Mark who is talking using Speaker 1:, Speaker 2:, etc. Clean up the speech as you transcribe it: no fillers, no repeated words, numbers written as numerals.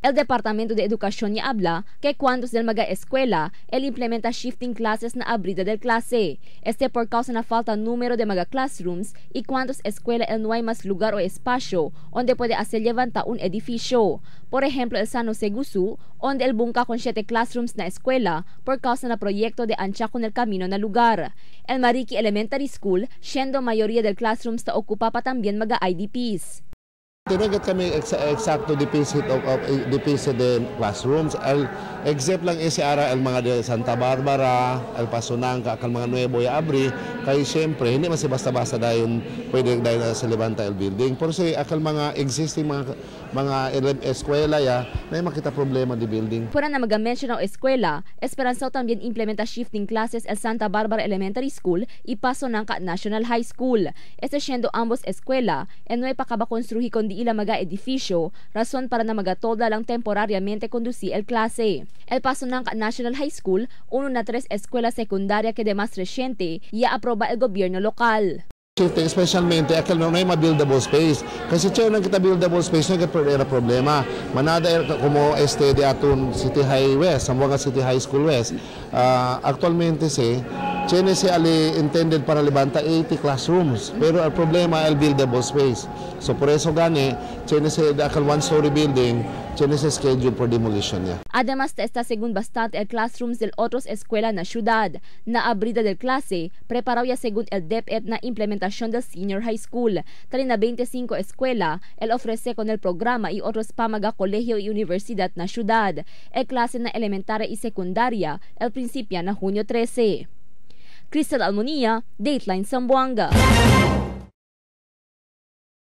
Speaker 1: El Departamento de Educación ya habla que cuando del mga-escuela, él implementa shifting classes na abrida del clase. Por causa na falta número de mga classrooms y cuantos escuela él no hay más lugar o espacio donde puede hacer levantar un edificio. Por ejemplo, el San Jose Gusu, donde él bunka con 7 classrooms na escuela por causa na proyecto de ancha con el camino na lugar. El Mariki Elementary School, siendo mayoría del classrooms na ocupa pa también mga IDPs.
Speaker 2: Tinagat kami eksakto deficit de classrooms. Except lang SRA ang mga de Santa Barbara, El Paso Nangka, ang mga Nuevo y Abri. Kaya siyempre, hindi mas basta-basta dahil pwede dahil sa Levanta el building. Pero sa akal mga existing mga eskwela ya, may makita problema di building.
Speaker 1: Pura na mag-mention ng eskwela, esperanza también implementa shifting classes el Santa Barbara Elementary School y Paso Nangka National High School. Siendo ambos eskwela, no ay pakabakonstruhi kundi ila mga edifisyo, rason para na magatoda lang temporaryamente conduci el klase. El Paso Nangka National High School, uno na 3 eskwela sekundarya que de mas reciente, ya aproba el gobierno lokal.
Speaker 2: Especialmente aquel no hay buildable space. Kasi siya nang kita buildable space na era problema. Manada como de atun City High West, Zamboanga City High School West. Actualmente tiene se ali intended para levanta 80 classrooms, pero el problema el buildable space. So por eso gani tiene se aquel one-story building, tiene se schedule for demolition niya.
Speaker 1: Además está según bastante el classrooms del otros escuela na ciudad. Na abrida del clase, preparado ya según el DepEd na implementación del senior high school. Tali na 25 escuela, el ofrece con el programa y otros pamaga colegio y universidad na ciudad. El clase na elementaria y secundaria, el principia na Junio 13. Crystal Almonía, Dateline Zamboanga.